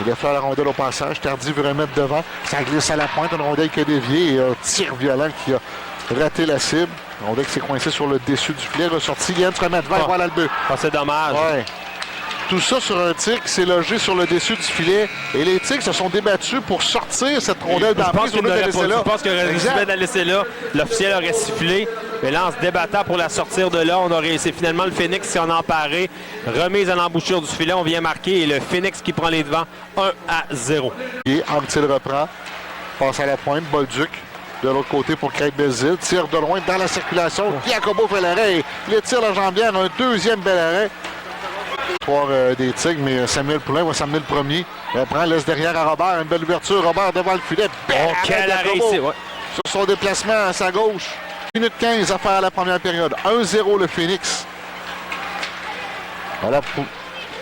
Il a fait la rondelle au passage. Tardy veut remettre devant. Ça glisse à la pointe. Une rondelle qui a dévié et un tir violent qui a raté la cible. Une rondelle qui s'est coincée sur le dessus du filet. Ressorti. Yann se remet devant. Voilà le but. Ah, c'est dommage. Ouais. Tout ça sur un tir qui s'est logé sur le dessus du filet. Et les Tigres se sont débattus pour sortir cette rondelle dans la prise. Je pense qu'il aurait dû la laisser là. L'officiel aurait sifflé. Mais là, en se débattant pour la sortir de là, c'est finalement le Phoenix qui en a emparé. Remise à l'embouchure du filet, on vient marquer. Et le Phoenix qui prend les devants 1-0. Et Anctil reprend. Passe à la pointe. Bolduc de l'autre côté pour Craig Belzile. Tire de loin dans la circulation. Jacobo fait l'arrêt. Il tire la jambière. Un deuxième bel arrêt. Des Tigres, mais Samuel Poulin va s'amener le premier. Il prend, laisse derrière à Robert. Une belle ouverture. Robert devant le filet. Quel arrêt ici, ouais. Sur son déplacement à sa gauche. 1 minute 15 à faire à la première période. 1-0 le Phoenix. Voilà.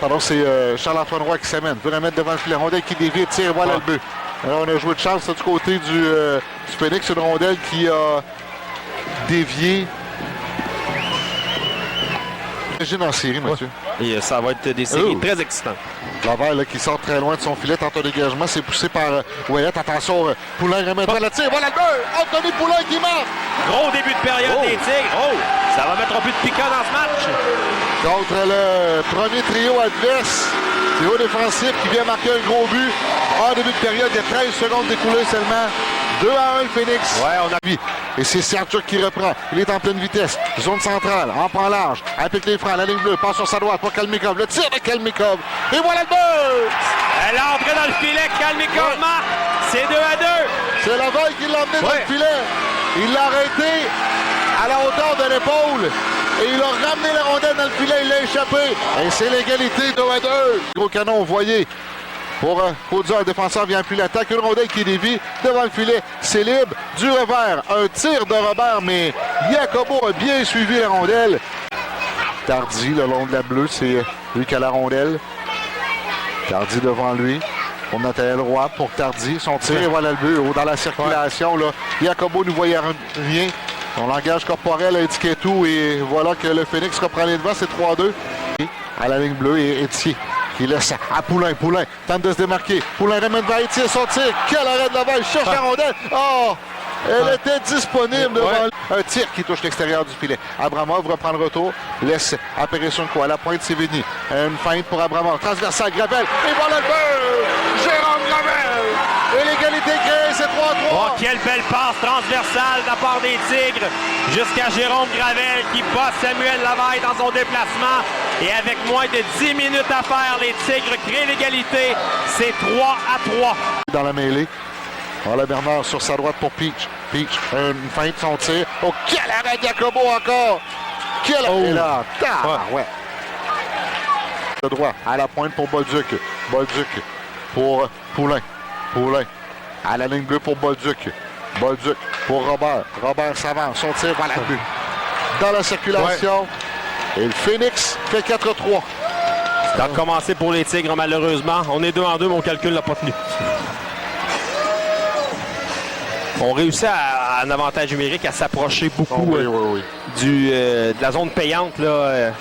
Pardon, c'est Charles-Antoine Roy qui s'amène. Veut remettre devant le filet. Rondelle qui dévie, tire, voilà le but. Alors, on a joué de chance du côté du Phoenix. Une rondelle qui a dévié. Imagine en série, monsieur. Et ça va être des séries très excitantes. Laval qui sort très loin de son filet. Tente un dégagement. C'est poussé par Ouellet. Attention, Poulin remettra le tir. Voilà le but! Anthony Poulin qui marque! Gros début de période des Tigres. Ça va mettre un peu de piquant dans ce match. Contre le premier trio adverse. Trio défensif qui vient marquer un gros but. En début de période, il y a 13 secondes d'écoulées seulement. 2-1 le Phoenix. Ouais, on a vu. Et c'est Sergio qui reprend. Il est en pleine vitesse. Zone centrale. En prend large. Applique les freins. La ligne bleue. Passe sur sa droite pour Kalmikov. Le tir de Kalmikov. Et voilà le but! Elle est entrée dans le filet. Kalmikov marque. C'est 2-2. C'est Laval qui l'a emmené dans le filet. Il l'a arrêté à la hauteur de l'épaule. Et il a ramené la rondelle dans le filet. Il l'a échappé. Et c'est l'égalité 2-2. Gros canon, vous voyez. Pour Caudière, le défenseur vient appuyer l'attaque. Une rondelle qui dévie devant le filet. C'est libre. Du revers. Un tir de Robert, mais Jacobo a bien suivi la rondelle. Tardy, le long de la bleue, c'est lui qui a la rondelle. Tardy devant lui. Pour Nathanaël Roy, pour Tardy. Son tir, et voilà le but. Dans la circulation, là, Jacobo ne voyait rien. Son langage corporel indiquait tout. Et voilà que le Phoenix reprend les devants. C'est 3-2. À la ligne bleue, et Etier qui laisse à Poulin. Poulin tente de se démarquer. Poulin ramène vers Etier son tir. Quel arrêt de Laval. Cherche la rondelle. Oh! Elle était disponible devant un tir qui touche l'extérieur du filet. Abramov reprend le retour. Laisse apparaître sur quoi. À la pointe, c'est Vini. Une feinte pour Abramov. Transversal, Gravel. Et voilà le but! Jérôme Gravel! Et l'égalité créée, c'est 3-3. Oh, quelle belle passe transversale de la part des Tigres jusqu'à Jérôme Gravel qui bat Samuel Lavaille dans son déplacement. Et avec moins de 10 minutes à faire, les Tigres créent l'égalité. C'est 3-3. Dans la mêlée. Voilà Bernard sur sa droite pour Peach. Peach, une feinte de son tir. Oh, quel arrêt de Jacobo encore! Quel arrêt là! Ouais. Le droit à la pointe pour Bolduc. Bolduc pour Poulin. Poulin à la ligne bleue pour Bolduc. Bolduc pour Robert. Robert s'avance. Son tir, voilà le but. Dans la circulation. Et le Phoenix fait 4-3. Ça a commencé pour les Tigres, malheureusement. On est 2-2, mon calcul n'a pas tenu. On réussit à un avantage numérique à s'approcher beaucoup de la zone payante. Là,